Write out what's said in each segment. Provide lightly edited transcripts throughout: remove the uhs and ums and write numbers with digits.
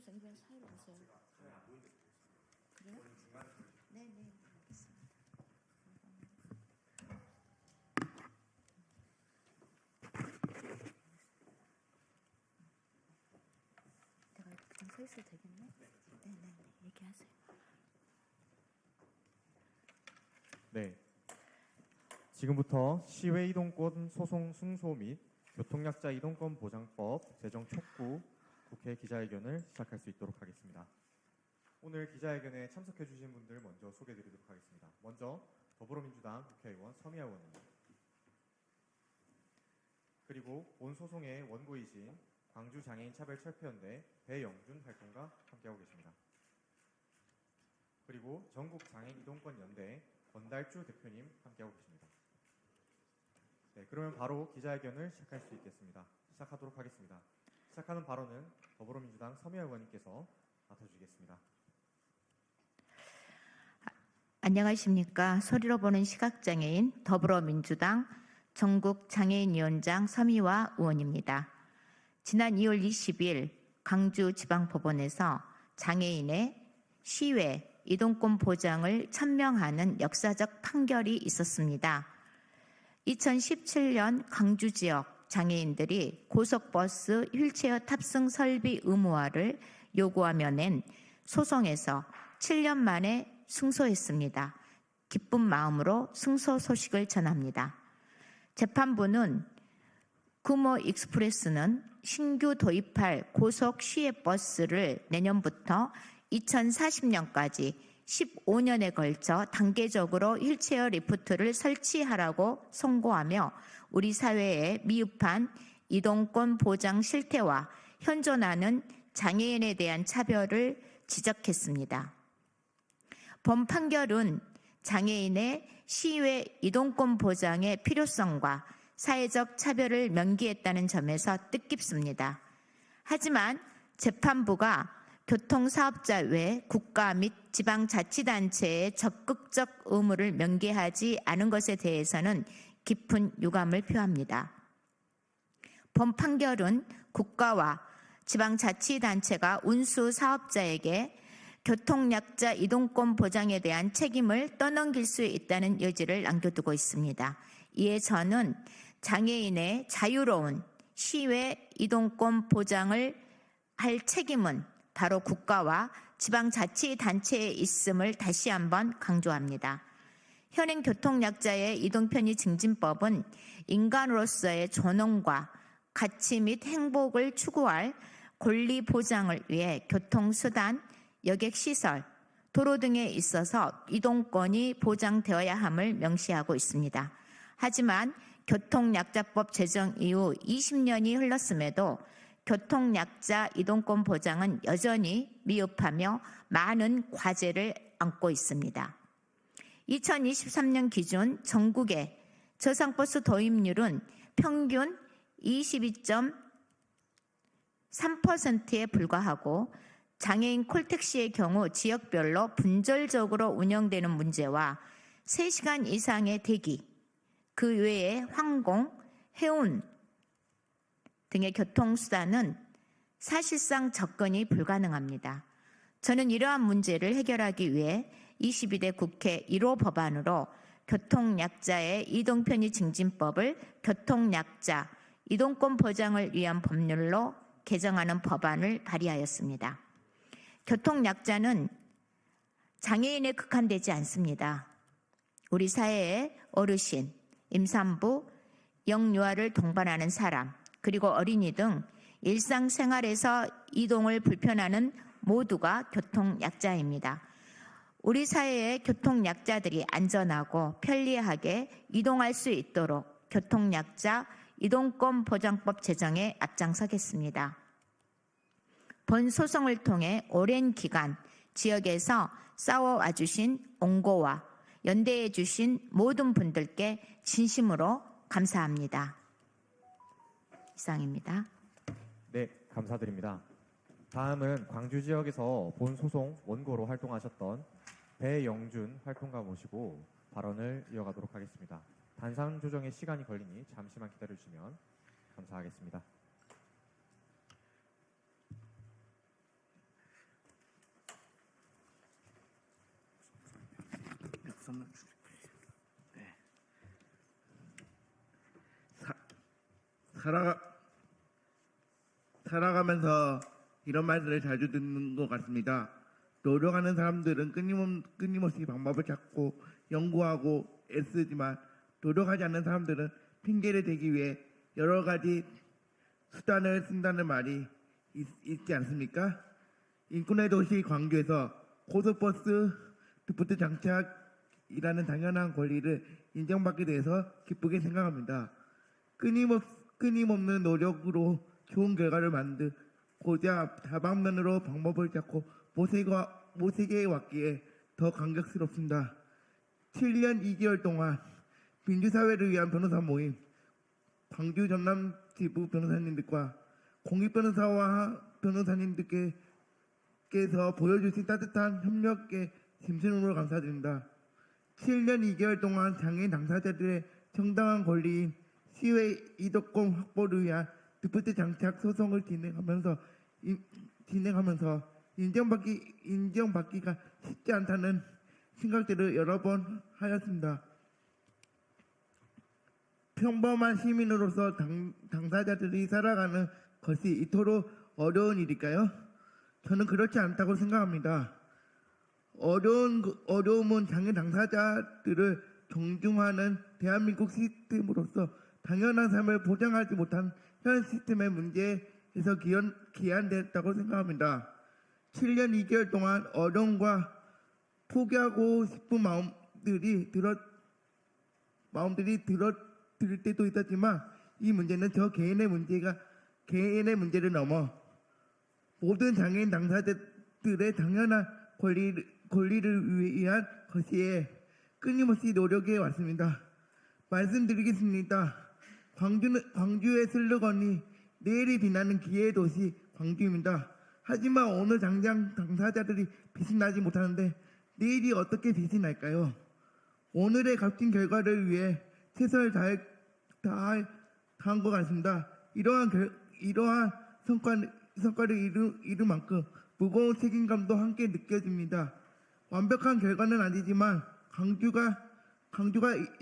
정립사 이번 사이로 오세요. 그래요? 네, 알겠습니다. 내가 이렇게 그냥 서 있어도 되겠네? 네, 얘기하세요. 네. 지금부터 시외 이동권 소송 승소 및 교통약자 이동권 보장법 제정 촉구 국회 기자회견을 시작할 수 있도록 하겠습니다. 오늘 기자회견에 참석해 주신 분들 먼저 소개해 드리도록 하겠습니다. 먼저 더불어민주당 국회의원 서미아 의원입니다. 그리고 본 소송의 원고이신 광주장애인차별철폐연대 배영준 활동가 함께하고 계십니다. 그리고 전국장애인이동권연대 권달주 대표님 함께하고 계십니다. 네, 그러면 바로 기자회견을 시작할 수 있겠습니다. 시작하도록 하겠습니다. 시작하는 발언은 더불어민주당 서미아 의원님께서 맡아주시겠습니다. 안녕하십니까. 소리로 보는 시각장애인 더불어민주당 전국장애인위원장 서미화 의원입니다. 지난 2월 20일 광주지방법원에서 장애인의 시외 이동권 보장을 천명하는 역사적 판결이 있었습니다. 2017년 광주 지역 장애인들이 고속버스 휠체어 탑승 설비 의무화를 요구하며 낸 소송에서 7년 만에 승소했습니다. 기쁜 마음으로 승소 소식을 전합니다. 재판부는 구모 익스프레스는 신규 도입할 고속 시외버스를 내년부터 2040년까지 15년에 걸쳐 단계적으로 휠체어 리프트를 설치하라고 선고하며 우리 사회의 미흡한 이동권 보장 실태와 현존하는 장애인에 대한 차별을 지적했습니다. 본 판결은 장애인의 시외 이동권 보장의 필요성과 사회적 차별을 명기했다는 점에서 뜻깊습니다. 하지만 재판부가 교통사업자 외 국가 및 지방자치단체의 적극적 의무를 명기하지 않은 것에 대해서는 깊은 유감을 표합니다. 본 판결은 국가와 지방자치단체가 운수사업자에게 교통약자 이동권 보장에 대한 책임을 떠넘길 수 있다는 여지를 남겨두고 있습니다. 이에 저는 장애인의 자유로운 시외 이동권 보장을 할 책임은 바로 국가와 지방자치단체에 있음을 다시 한번 강조합니다. 현행 교통약자의 이동편의 증진법은 인간으로서의 존엄과 가치 및 행복을 추구할 권리 보장을 위해 교통수단, 여객시설, 도로 등에 있어서 이동권이 보장되어야 함을 명시하고 있습니다. 하지만 교통약자법 제정 이후 20년이 흘렀음에도 교통약자 이동권 보장은 여전히 미흡하며 많은 과제를 안고 있습니다. 2023년 기준 전국의 저상버스 도입률은 평균 22.3%에 불과하고 장애인 콜택시의 경우 지역별로 분절적으로 운영되는 문제와 3시간 이상의 대기, 그 외에 항공, 해운 등의 교통수단은 사실상 접근이 불가능합니다. 저는 이러한 문제를 해결하기 위해 22대 국회 1호 법안으로 교통약자의 이동편의 증진법을 교통약자, 이동권 보장을 위한 법률로 개정하는 법안을 발의하였습니다. 교통약자는 장애인에 국한되지 않습니다. 우리 사회의 어르신, 임산부, 영유아를 동반하는 사람, 그리고 어린이 등 일상생활에서 이동을 불편하는 모두가 교통약자입니다. 우리 사회의 교통약자들이 안전하고 편리하게 이동할 수 있도록 교통약자 이동권 보장법 제정에 앞장서겠습니다. 본 소송을 통해 오랜 기간 지역에서 싸워와주신 옹고와 연대해주신 모든 분들께 진심으로 감사합니다. 이상입니다. 네, 감사드립니다. 다음은 광주 지역에서 본 소송 원고로 활동하셨던 배영준 활동가 모시고 발언을 이어가도록 하겠습니다. 단상 조정에 시간이 걸리니 잠시만 기다려주시면 감사하겠습니다. 박수 주십시오. 네. 살아가면서 이런 말들을 자주 듣는 것 같습니다. 노력하는 사람들은 끊임없이 방법을 찾고 연구하고 애쓰지만 노력하지 않는 사람들은 핑계를 대기 위해 여러 가지 수단을 쓴다는 말이 있지 않습니까? 인근의 도시 광주에서 고속버스 드프트 장착이라는 당연한 권리를 인정받게 돼서 기쁘게 생각합니다. 끊임없는 노력으로 좋은 결과를 만들고자 다방면으로 방법을 찾고 모색해 왔기에 더 감격스럽습니다. 7년 2개월 동안 민주사회를 위한 변호사 모임, 광주 전남 지부 변호사님들과 공익변호사와 변호사님들께서 보여주신 따뜻한 협력에 진심으로 감사드립니다. 7년 2개월 동안 장애인 당사자들의 정당한 권리인 시외 이동권 확보를 위한 드프트 장착 소송을 진행하면서 인정받기가 쉽지 않다는 생각들을 여러 번 하였습니다. 평범한 시민으로서 당사자들이 살아가는 것이 이토록 어려운 일일까요? 저는 그렇지 않다고 생각합니다. 어려움은 장애 당사자들을 존중하는 대한민국 시스템으로서 당연한 삶을 보장하지 못한 현 시스템의 문제에서 기한됐다고 생각합니다. 7년 2개월 동안 어려움과 포기하고 싶은 마음들이 들 때도 있었지만 이 문제는 저 개인의 문제를 넘어 모든 장애인 당사자들의 당연한 권리를 위한 것이에 끊임없이 노력해 왔습니다. 말씀드리겠습니다. 광주의 슬로건이 내일이 빛나는 기회의 도시 광주입니다. 하지만 오늘 당장 당사자들이 빛이 나지 못하는데 내일이 어떻게 빛이 날까요? 오늘의 값진 결과를 위해 최선을 다한 것 같습니다. 이러한 성과를 이룬 만큼 무거운 책임감도 함께 느껴집니다. 완벽한 결과는 아니지만 광주가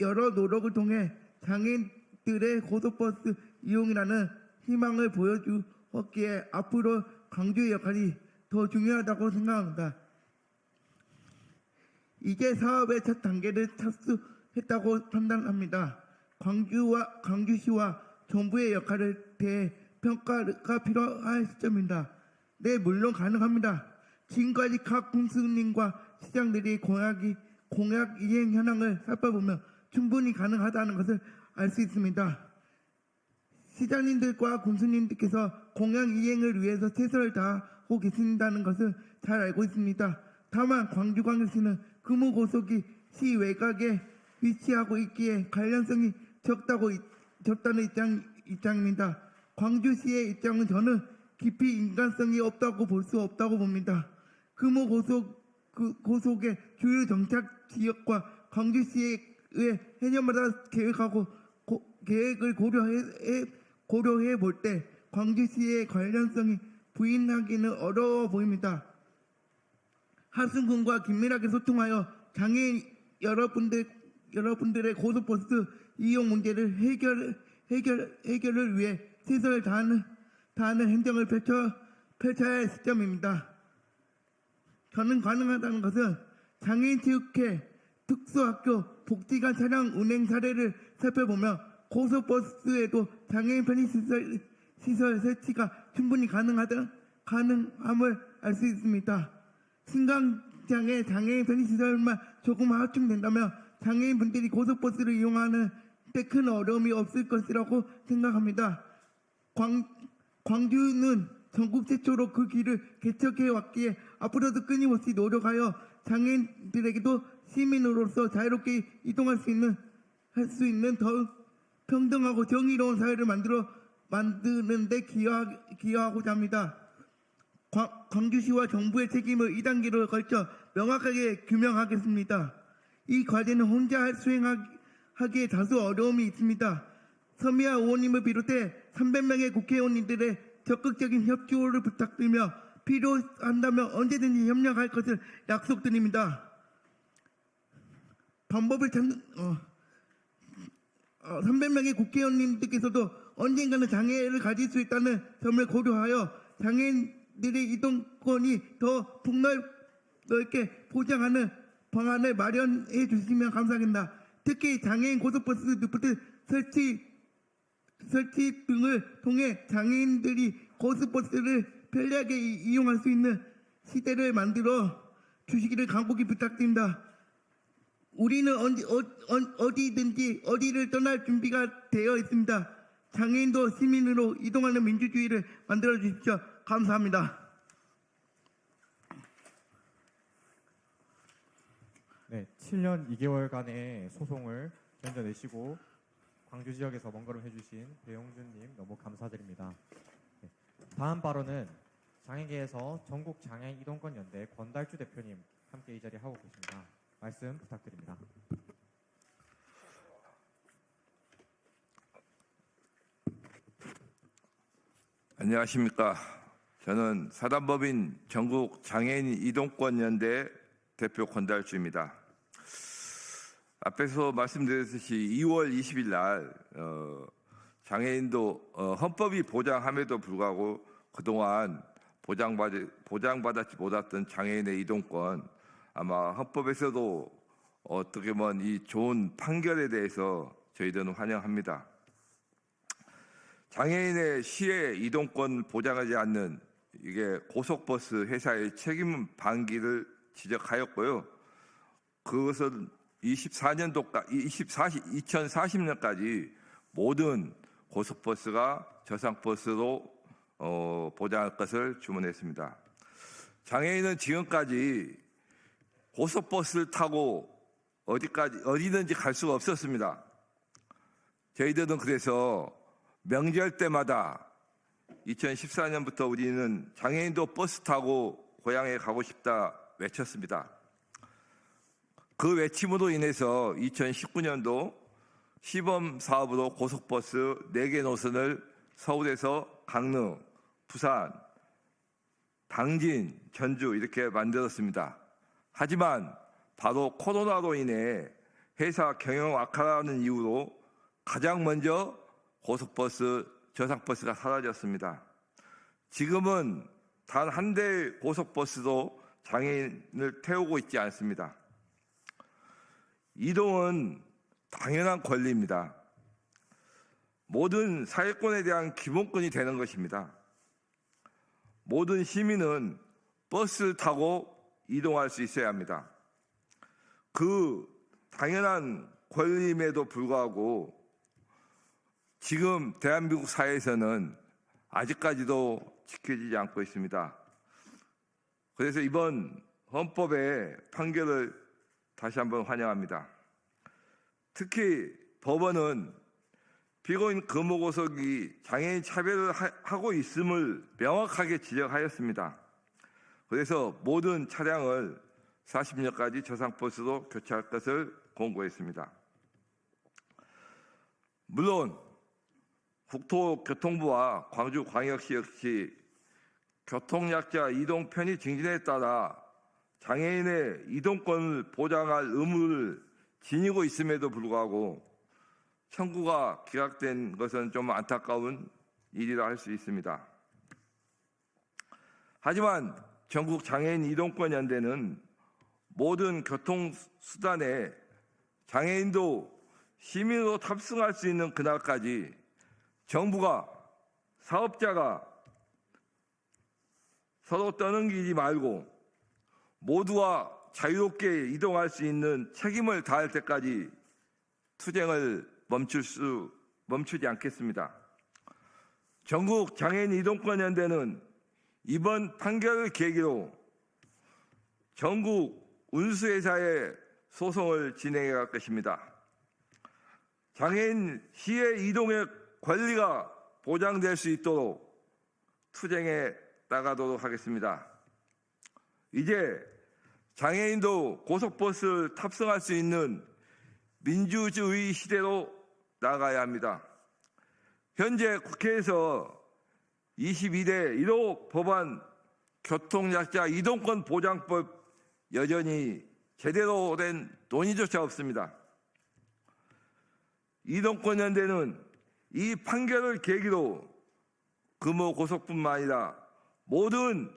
여러 노력을 통해 장애인들의 고속버스 이용이라는 희망을 보여주었기에 앞으로 광주의 역할이 더 중요하다고 생각합니다. 이제 사업의 첫 단계를 착수했다고 판단합니다. 광주시와 정부의 역할에 대해 평가가 필요할 시점입니다. 네, 물론 가능합니다. 지금까지 각 군수님과 시장들이 공약 이행 현황을 살펴보면 충분히 가능하다는 것을 알 수 있습니다. 시장님들과 군수님들께서 공약 이행을 위해서 최선을 다하고 계신다는 것을 잘 알고 있습니다. 다만 광주광역시는 금호고속이 시 외곽에 위치하고 있기에 관련성이 적다는 입장입니다. 광주시의 입장은 저는 깊이 인간성이 없다고 볼 수 없다고 봅니다. 금호고속의 주요 정착 지역과 광주시의 해년마다 계획을 고려해 볼 때 광주시의 관련성이 부인하기는 어려워 보입니다. 하순군과 긴밀하게 소통하여 장애인 여러분들의 고속버스 이용 문제를 해결을 위해 최선을 다하는 행정을 펼쳐야 할 시점입니다. 저는 가능하다는 것은 장애인 체육회, 특수학교, 복지관 차량 운행 사례를 살펴보면 고속버스에도 장애인 편의시설 설치가 충분히 가능함을 알 수 있습니다. 신강장애 장애인 편의시설만 조금 확충된다면 장애인분들이 고속버스를 이용하는 데 큰 어려움이 없을 것이라고 생각합니다. 광주는 전국 최초로 그 길을 개척해 왔기에 앞으로도 끊임없이 노력하여 장애인들에게도 시민으로서 자유롭게 이동할 수 있는 더욱 평등하고 정의로운 사회를 만드는 데 기여하고자 합니다. 광주시와 정부의 책임을 2단계로 걸쳐 명확하게 규명하겠습니다. 이 과제는 혼자 수행하기에 다소 어려움이 있습니다. 서미아 의원님을 비롯해 300명의 국회의원님들의 적극적인 협조를 부탁드리며 필요한다면 언제든지 협력할 것을 약속드립니다. 방법을 찾는 300명의 국회의원님들께서도 언젠가는 장애를 가질 수 있다는 점을 고려하여 장애인들의 이동권이 더 폭넓게 보장하는 방안을 마련해 주시면 감사하겠습니다. 특히 장애인 고속버스 루트 설치 등을 통해 장애인들이 고속버스를 편리하게 이용할 수 있는 시대를 만들어 주시기를 간곡히 부탁드립니다. 우리는 어디든지 어디를 떠날 준비가 되어 있습니다. 장애인도 시민으로 이동하는 민주주의를 만들어 주십시오. 감사합니다. 네, 7년 2개월간의 소송을 견뎌내시고 광주 지역에서 먼 걸음 해주신 배용준님 너무 감사드립니다. 네, 다음 발언은 장애계에서 전국 장애인 이동권 연대 권달주 대표님 함께 이 자리에 하고 계십니다. 말씀 부탁드립니다. 안녕하십니까. 저는 사단법인 전국 장애인 이동권 연대 대표 권달주입니다. 앞에서 말씀드렸듯이 2월 20일 날 장애인도 헌법이 보장함에도 불구하고 그동안 보장받지 못했던 장애인의 이동권, 아마 헌법에서도 어떻게 보면 이 좋은 판결에 대해서 저희들은 환영합니다. 장애인의 시의 이동권 보장하지 않는 이게 고속버스 회사의 책임 방기를 지적하였고요. 그것은 2040년까지 모든 고속버스가 저상버스로 보장할 것을 주문했습니다. 장애인은 지금까지 고속버스를 타고 어디든지 갈 수가 없었습니다. 저희들은 그래서 명절 때마다 2014년부터 우리는 장애인도 버스 타고 고향에 가고 싶다 외쳤습니다. 그 외침으로 인해서 2019년도 시범 사업으로 고속버스 4개 노선을 서울에서 강릉, 부산, 당진, 전주 이렇게 만들었습니다. 하지만 바로 코로나로 인해 회사 경영 악화라는 이유로 가장 먼저 고속버스, 저상버스가 사라졌습니다. 지금은 단 한 대의 고속버스도 장애인을 태우고 있지 않습니다. 이동은 당연한 권리입니다. 모든 사회권에 대한 기본권이 되는 것입니다. 모든 시민은 버스를 타고 이동할 수 있어야 합니다. 그 당연한 권리임에도 불구하고 지금 대한민국 사회에서는 아직까지도 지켜지지 않고 있습니다. 그래서 이번 헌법의 판결을 다시 한번 환영합니다. 특히 법원은 피고인 금호고속이 장애인 차별을 하고 있음을 명확하게 지적하였습니다. 그래서 모든 차량을 40년까지 저상버스로 교체할 것을 권고했습니다. 물론 국토교통부와 광주광역시 역시 교통약자 이동 편의 증진에 따라 장애인의 이동권을 보장할 의무를 지니고 있음에도 불구하고 청구가 기각된 것은 좀 안타까운 일이라 할 수 있습니다. 하지만 전국 장애인 이동권 연대는 모든 교통수단에 장애인도 시민으로 탑승할 수 있는 그날까지 정부가 사업자가 서로 떠넘기지 말고 모두가 자유롭게 이동할 수 있는 책임을 다할 때까지 투쟁을 멈추지 않겠습니다. 전국 장애인 이동권 연대는 이번 판결을 계기로 전국 운수회사에 소송을 진행해 갈 것입니다. 장애인 시의 이동의 권리가 보장될 수 있도록 투쟁해 나가도록 하겠습니다. 이제 장애인도 고속버스를 탑승할 수 있는 민주주의 시대로 나가야 합니다. 현재 국회에서 22대 1호 법안 교통약자 이동권 보장법 여전히 제대로 된 논의조차 없습니다. 이동권연대는 이 판결을 계기로 금호고속뿐만 아니라 모든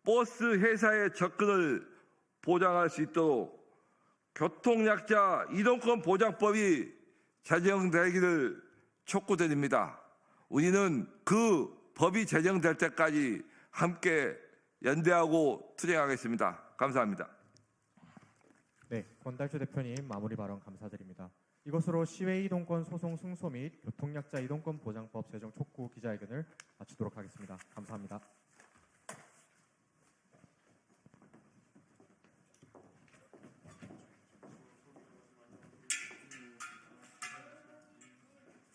버스 회사의 접근을 보장할 수 있도록 교통약자 이동권 보장법이 제정되기를 촉구드립니다. 우리는 그 법이 제정될 때까지 함께 연대하고 투쟁하겠습니다. 감사합니다. 네, 권달주 대표님 마무리 발언 감사드립니다. 이것으로 시외 이동권 소송 승소 및 교통약자 이동권 보장법 제정 촉구 기자회견을 마치도록 하겠습니다. 감사합니다.